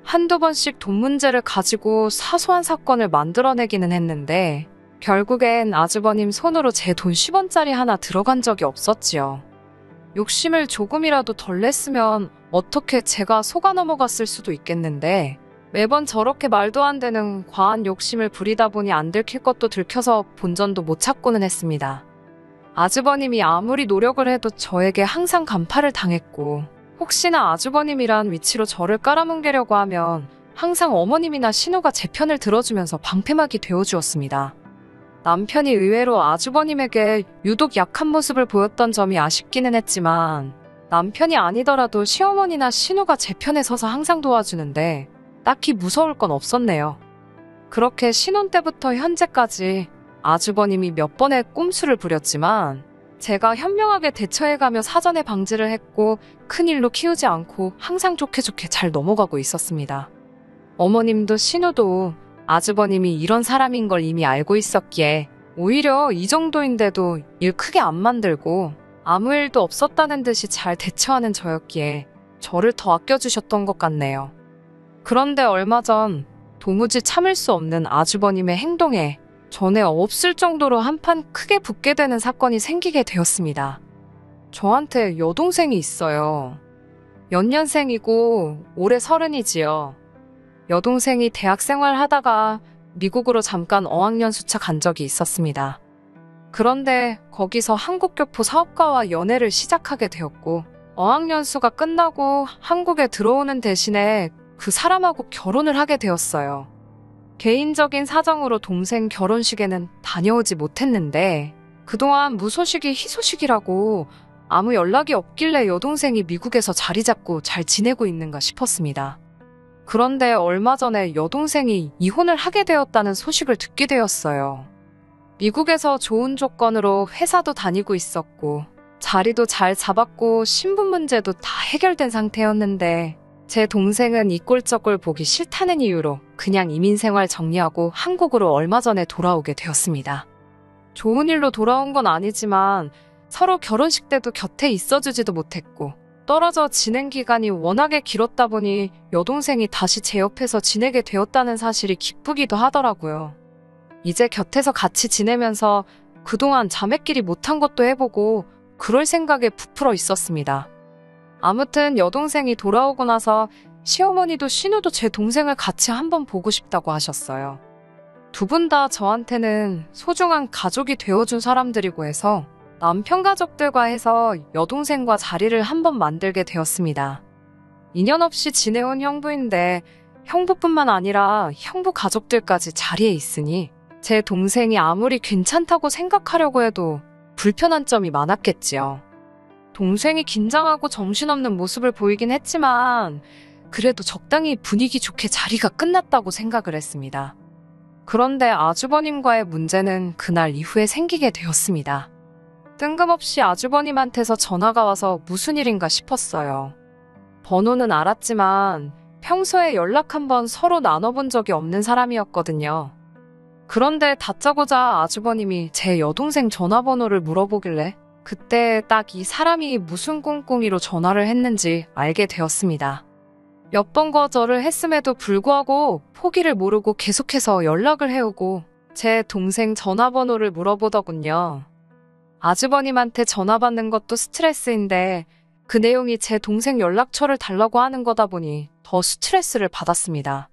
한두 번씩 돈 문제를 가지고 사소한 사건을 만들어내기는 했는데 결국엔 아주버님 손으로 제 돈 10원짜리 하나 들어간 적이 없었지요. 욕심을 조금이라도 덜 냈으면 어떻게 제가 속아 넘어갔을 수도 있겠는데 매번 저렇게 말도 안 되는 과한 욕심을 부리다 보니 안 들킬 것도 들켜서 본전도 못 찾고는 했습니다. 아주버님이 아무리 노력을 해도 저에게 항상 간파를 당했고 혹시나 아주버님이란 위치로 저를 깔아뭉개려고 하면 항상 어머님이나 신우가 제 편을 들어주면서 방패막이 되어주었습니다. 남편이 의외로 아주버님에게 유독 약한 모습을 보였던 점이 아쉽기는 했지만 남편이 아니더라도 시어머니나 신우가 제 편에 서서 항상 도와주는데 딱히 무서울 건 없었네요. 그렇게 신혼 때부터 현재까지 아주버님이 몇 번의 꼼수를 부렸지만 제가 현명하게 대처해가며 사전에 방지를 했고 큰일로 키우지 않고 항상 좋게 좋게 잘 넘어가고 있었습니다. 어머님도 신우도 아주버님이 이런 사람인 걸 이미 알고 있었기에 오히려 이 정도인데도 일 크게 안 만들고 아무 일도 없었다는 듯이 잘 대처하는 저였기에 저를 더 아껴주셨던 것 같네요. 그런데 얼마 전 도무지 참을 수 없는 아주버님의 행동에 전에 없을 정도로 한판 크게 붙게 되는 사건이 생기게 되었습니다. 저한테 여동생이 있어요. 연년생이고 올해 30이지요. 여동생이 대학 생활하다가 미국으로 잠깐 어학연수차 간 적이 있었습니다. 그런데 거기서 한국교포 사업가와 연애를 시작하게 되었고 어학연수가 끝나고 한국에 들어오는 대신에 그 사람하고 결혼을 하게 되었어요. 개인적인 사정으로 동생 결혼식에는 다녀오지 못했는데 그동안 무소식이 희소식이라고 아무 연락이 없길래 여동생이 미국에서 자리 잡고 잘 지내고 있는가 싶었습니다. 그런데 얼마 전에 여동생이 이혼을 하게 되었다는 소식을 듣게 되었어요. 미국에서 좋은 조건으로 회사도 다니고 있었고 자리도 잘 잡았고 신분 문제도 다 해결된 상태였는데 제 동생은 이 꼴저꼴 보기 싫다는 이유로 그냥 이민생활 정리하고 한국으로 얼마 전에 돌아오게 되었습니다. 좋은 일로 돌아온 건 아니지만 서로 결혼식 때도 곁에 있어주지도 못했고 떨어져 지낸 기간이 워낙에 길었다 보니 여동생이 다시 제 옆에서 지내게 되었다는 사실이 기쁘기도 하더라고요. 이제 곁에서 같이 지내면서 그동안 자매끼리 못한 것도 해보고 그럴 생각에 부풀어 있었습니다. 아무튼 여동생이 돌아오고 나서 시어머니도 신우도 제 동생을 같이 한번 보고 싶다고 하셨어요. 두 분 다 저한테는 소중한 가족이 되어준 사람들이고 해서 남편 가족들과 해서 여동생과 자리를 한번 만들게 되었습니다. 인연 없이 지내온 형부인데 형부뿐만 아니라 형부 가족들까지 자리에 있으니 제 동생이 아무리 괜찮다고 생각하려고 해도 불편한 점이 많았겠지요. 동생이 긴장하고 정신없는 모습을 보이긴 했지만 그래도 적당히 분위기 좋게 자리가 끝났다고 생각을 했습니다. 그런데 아주버님과의 문제는 그날 이후에 생기게 되었습니다. 뜬금없이 아주버님한테서 전화가 와서 무슨 일인가 싶었어요. 번호는 알았지만 평소에 연락 한번 서로 나눠본 적이 없는 사람이었거든요. 그런데 다짜고짜 아주버님이 제 여동생 전화번호를 물어보길래 그때 딱 이 사람이 무슨 꿍꿍이로 전화를 했는지 알게 되었습니다. 몇 번 거절을 했음에도 불구하고 포기를 모르고 계속해서 연락을 해오고 제 동생 전화번호를 물어보더군요. 아주버님한테 전화 받는 것도 스트레스인데 그 내용이 제 동생 연락처를 달라고 하는 거다 보니 더 스트레스를 받았습니다.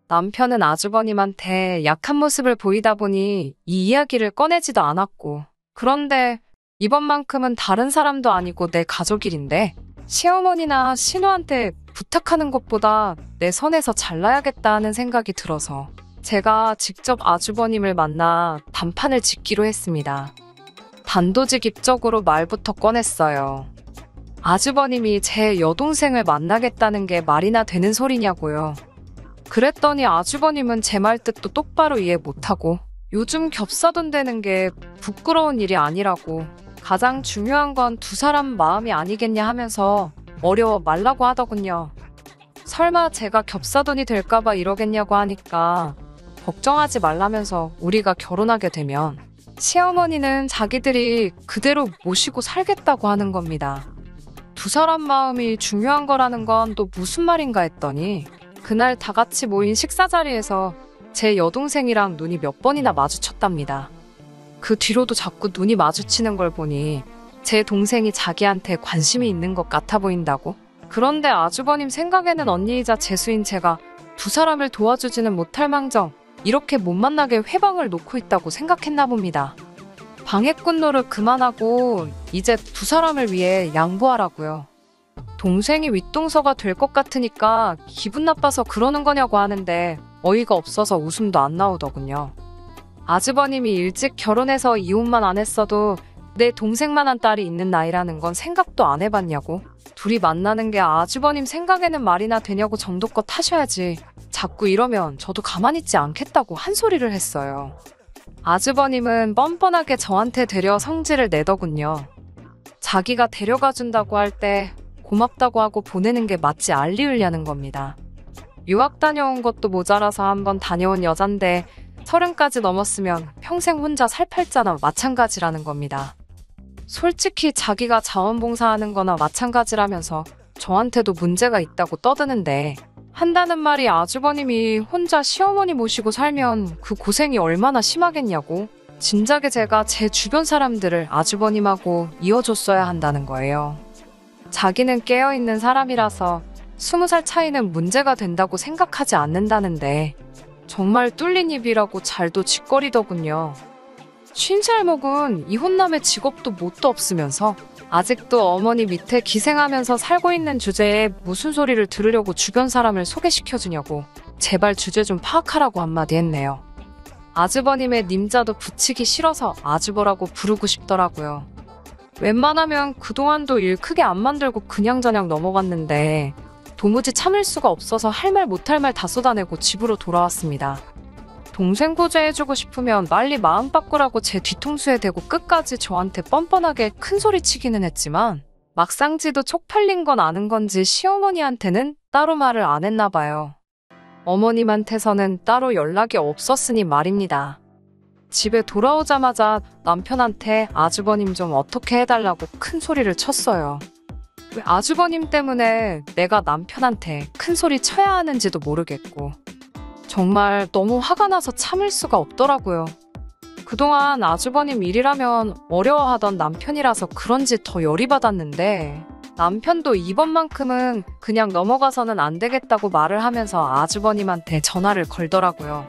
남편은 아주버님한테 약한 모습을 보이다 보니 이 이야기를 꺼내지도 않았고 그런데 이번만큼은 다른 사람도 아니고 내 가족 일인데 시어머니나 신우한테 부탁하는 것보다 내 선에서 잘나야겠다 하는 생각이 들어서 제가 직접 아주버님을 만나 단판을 짓기로 했습니다. 단도직입적으로 말부터 꺼냈어요. 아주버님이 제 여동생을 만나겠다는 게 말이나 되는 소리냐고요. 그랬더니 아주버님은 제 말 뜻도 똑바로 이해 못하고 요즘 겹사돈 되는 게 부끄러운 일이 아니라고 가장 중요한 건 두 사람 마음이 아니겠냐 하면서 어려워 말라고 하더군요. 설마 제가 겹사돈이 될까봐 이러겠냐고 하니까 걱정하지 말라면서 우리가 결혼하게 되면 시어머니는 자기들이 그대로 모시고 살겠다고 하는 겁니다. 두 사람 마음이 중요한 거라는 건 또 무슨 말인가 했더니 그날 다 같이 모인 식사 자리에서 제 여동생이랑 눈이 몇 번이나 마주쳤답니다. 그 뒤로도 자꾸 눈이 마주치는 걸 보니 제 동생이 자기한테 관심이 있는 것 같아 보인다고? 그런데 아주버님 생각에는 언니이자 재수인 제가 두 사람을 도와주지는 못할 망정 이렇게 못 만나게 회방을 놓고 있다고 생각했나 봅니다. 방해꾼 노릇 그만하고 이제 두 사람을 위해 양보하라고요. 동생이 윗동서가 될 것 같으니까 기분 나빠서 그러는 거냐고 하는데 어이가 없어서 웃음도 안 나오더군요. 아주버님이 일찍 결혼해서 이혼만 안 했어도 내 동생만한 딸이 있는 나이라는 건 생각도 안 해봤냐고. 둘이 만나는 게 아주버님 생각에는 말이나 되냐고 정도껏 하셔야지. 자꾸 이러면 저도 가만히 있지 않겠다고 한 소리를 했어요. 아주버님은 뻔뻔하게 저한테 데려 성질을 내더군요. 자기가 데려가 준다고 할 때 고맙다고 하고 보내는 게 마치 알리으려는 겁니다. 유학 다녀온 것도 모자라서 한번 다녀온 여잔데 30까지 넘었으면 평생 혼자 살 팔자나 마찬가지라는 겁니다. 솔직히 자기가 자원봉사하는 거나 마찬가지라면서 저한테도 문제가 있다고 떠드는데 한다는 말이 아주버님이 혼자 시어머니 모시고 살면 그 고생이 얼마나 심하겠냐고 진작에 제가 제 주변 사람들을 아주버님하고 이어줬어야 한다는 거예요. 자기는 깨어있는 사람이라서 20살 차이는 문제가 된다고 생각하지 않는다는데 정말 뚫린 입이라고 잘도 짓거리더군요. 50살 먹은 이혼남의 직업도 뭣도 없으면서 아직도 어머니 밑에 기생하면서 살고 있는 주제에 무슨 소리를 들으려고 주변 사람을 소개시켜주냐고 제발 주제 좀 파악하라고 한마디 했네요. 아주버님의 님자도 붙이기 싫어서 아주버라고 부르고 싶더라고요. 웬만하면 그동안도 일 크게 안 만들고 그냥저냥 넘어갔는데 도무지 참을 수가 없어서 할 말 못할 말 다 쏟아내고 집으로 돌아왔습니다. 동생 구제해주고 싶으면 빨리 마음 바꾸라고 제 뒤통수에 대고 끝까지 저한테 뻔뻔하게 큰소리 치기는 했지만 막상 지도 쪽팔린 건 아는 건지 시어머니한테는 따로 말을 안 했나 봐요. 어머님한테서는 따로 연락이 없었으니 말입니다. 집에 돌아오자마자 남편한테 아주버님 좀 어떻게 해달라고 큰 소리를 쳤어요. 왜 아주버님 때문에 내가 남편한테 큰 소리 쳐야 하는지도 모르겠고 정말 너무 화가 나서 참을 수가 없더라고요. 그동안 아주버님 일이라면 어려워하던 남편이라서 그런지 더 열이 받았는데 남편도 이번만큼은 그냥 넘어가서는 안 되겠다고 말을 하면서 아주버님한테 전화를 걸더라고요.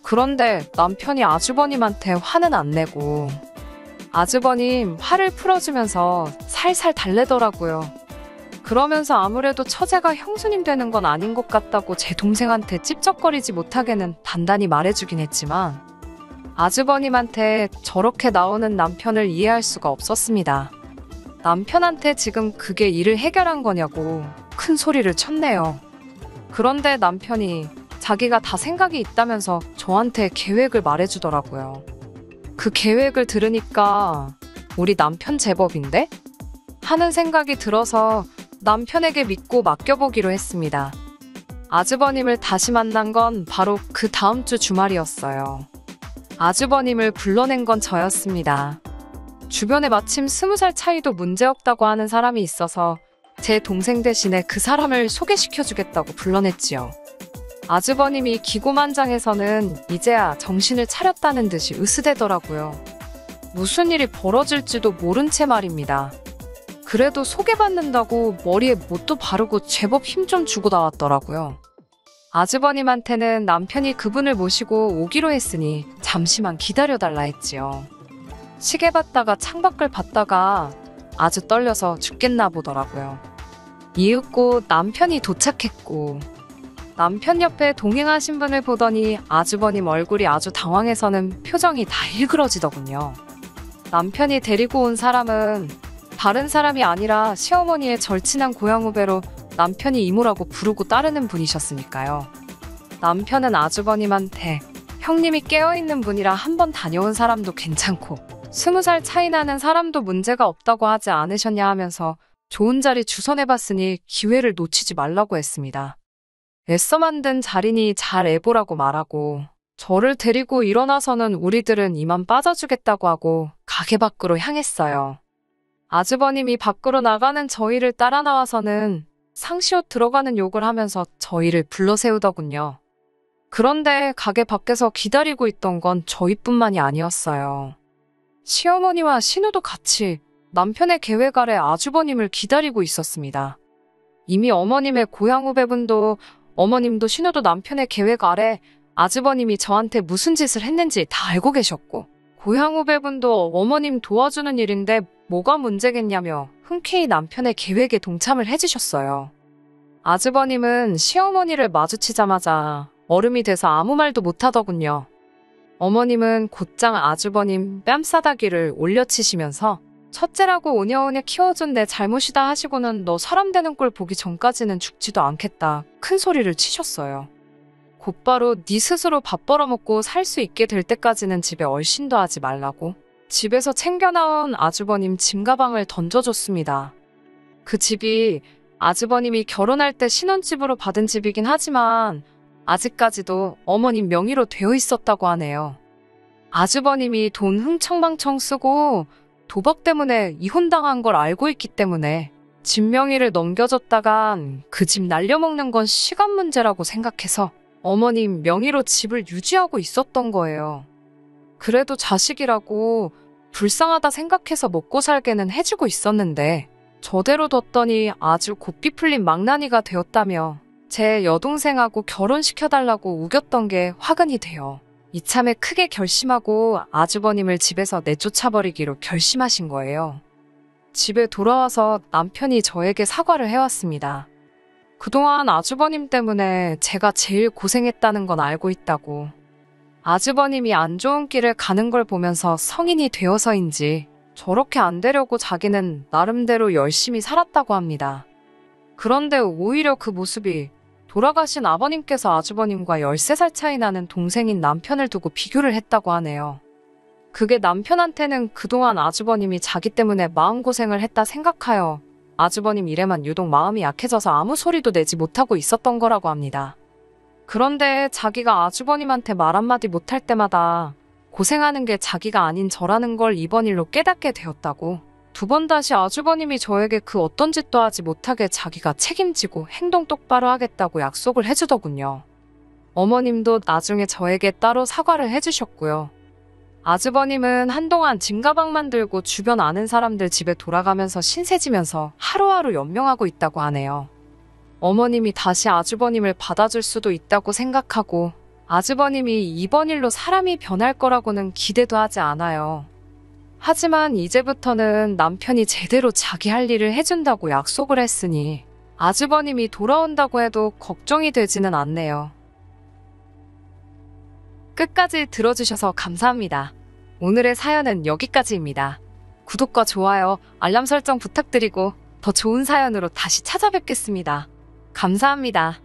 그런데 남편이 아주버님한테 화는 안 내고 아주버님 화를 풀어주면서 살살 달래더라고요. 그러면서 아무래도 처제가 형수님 되는 건 아닌 것 같다고 제 동생한테 찝쩍거리지 못하게는 단단히 말해주긴 했지만 아주버님한테 저렇게 나오는 남편을 이해할 수가 없었습니다. 남편한테 지금 그게 일을 해결한 거냐고 큰 소리를 쳤네요. 그런데 남편이 자기가 다 생각이 있다면서 저한테 계획을 말해주더라고요. 그 계획을 들으니까 우리 남편 제법인데? 하는 생각이 들어서 남편에게 믿고 맡겨보기로 했습니다. 아주버님을 다시 만난 건 바로 그 다음 주 주말이었어요. 아주버님을 불러낸 건 저였습니다. 주변에 마침 20살 차이도 문제없다고 하는 사람이 있어서 제 동생 대신에 그 사람을 소개시켜주겠다고 불러냈지요. 아주버님이 기고만장해서는 이제야 정신을 차렸다는 듯이 으스대더라고요. 무슨 일이 벌어질지도 모른 채 말입니다. 그래도 소개받는다고 머리에 뭣도 바르고 제법 힘 좀 주고 나왔더라고요. 아주버님한테는 남편이 그분을 모시고 오기로 했으니 잠시만 기다려달라 했지요. 시계 봤다가 창밖을 봤다가 아주 떨려서 죽겠나 보더라고요. 이윽고 남편이 도착했고 남편 옆에 동행하신 분을 보더니 아주버님 얼굴이 아주 당황해서는 표정이 다 일그러지더군요. 남편이 데리고 온 사람은 다른 사람이 아니라 시어머니의 절친한 고향 후배로 남편이 이모라고 부르고 따르는 분이셨으니까요. 남편은 아주버님한테 형님이 깨어있는 분이라 한번 다녀온 사람도 괜찮고 20살 차이 나는 사람도 문제가 없다고 하지 않으셨냐 하면서 좋은 자리 주선해봤으니 기회를 놓치지 말라고 했습니다. 애써 만든 자리니 잘 애보라고 말하고 저를 데리고 일어나서는 우리들은 이만 빠져주겠다고 하고 가게 밖으로 향했어요. 아주버님이 밖으로 나가는 저희를 따라 나와서는 상시옷 들어가는 욕을 하면서 저희를 불러세우더군요. 그런데 가게 밖에서 기다리고 있던 건 저희뿐만이 아니었어요. 시어머니와 신우도 같이 남편의 계획 아래 아주버님을 기다리고 있었습니다. 이미 어머님의 고향 후배분도 어머님도 신우도 남편의 계획 아래 아주버님이 저한테 무슨 짓을 했는지 다 알고 계셨고 고향 후배분도 어머님 도와주는 일인데 뭐가 문제겠냐며 흔쾌히 남편의 계획에 동참을 해주셨어요. 아주버님은 시어머니를 마주치자마자 얼음이 돼서 아무 말도 못하더군요. 어머님은 곧장 아주버님 뺨싸다기를 올려치시면서 첫째라고 오냐오냐 키워준 내 잘못이다 하시고는 너 사람 되는 꼴 보기 전까지는 죽지도 않겠다 큰 소리를 치셨어요. 곧바로 네 스스로 밥 벌어먹고 살 수 있게 될 때까지는 집에 얼씬도 하지 말라고 집에서 챙겨나온 아주버님 짐가방을 던져줬습니다. 그 집이 아주버님이 결혼할 때 신혼집으로 받은 집이긴 하지만 아직까지도 어머님 명의로 되어 있었다고 하네요. 아주버님이 돈 흥청망청 쓰고 도박 때문에 이혼당한 걸 알고 있기 때문에 집 명의를 넘겨줬다간 그 집 날려먹는 건 시간 문제라고 생각해서 어머님 명의로 집을 유지하고 있었던 거예요. 그래도 자식이라고 불쌍하다 생각해서 먹고 살게는 해주고 있었는데 저대로 뒀더니 아주 고삐 풀린 망나니가 되었다며 제 여동생하고 결혼시켜달라고 우겼던 게 화근이 돼요. 이참에 크게 결심하고 아주버님을 집에서 내쫓아버리기로 결심하신 거예요. 집에 돌아와서 남편이 저에게 사과를 해왔습니다. 그동안 아주버님 때문에 제가 제일 고생했다는 건 알고 있다고. 아주버님이 안 좋은 길을 가는 걸 보면서 성인이 되어서인지 저렇게 안 되려고 자기는 나름대로 열심히 살았다고 합니다. 그런데 오히려 그 모습이 돌아가신 아버님께서 아주버님과 13살 차이 나는 동생인 남편을 두고 비교를 했다고 하네요. 그게 남편한테는 그동안 아주버님이 자기 때문에 마음고생을 했다 생각하여 아주버님 일에만 유독 마음이 약해져서 아무 소리도 내지 못하고 있었던 거라고 합니다. 그런데 자기가 아주버님한테 말 한마디 못할 때마다 고생하는 게 자기가 아닌 저라는 걸 이번 일로 깨닫게 되었다고. 두 번 다시 아주버님이 저에게 그 어떤 짓도 하지 못하게 자기가 책임지고 행동 똑바로 하겠다고 약속을 해주더군요. 어머님도 나중에 저에게 따로 사과를 해주셨고요. 아주버님은 한동안 짐가방만 들고 주변 아는 사람들 집에 돌아가면서 신세지면서 하루하루 연명하고 있다고 하네요. 어머님이 다시 아주버님을 받아줄 수도 있다고 생각하고 아주버님이 이번 일로 사람이 변할 거라고는 기대도 하지 않아요. 하지만 이제부터는 남편이 제대로 자기 할 일을 해준다고 약속을 했으니 아주버님이 돌아온다고 해도 걱정이 되지는 않네요. 끝까지 들어주셔서 감사합니다. 오늘의 사연은 여기까지입니다. 구독과 좋아요, 알람 설정 부탁드리고 더 좋은 사연으로 다시 찾아뵙겠습니다. 감사합니다.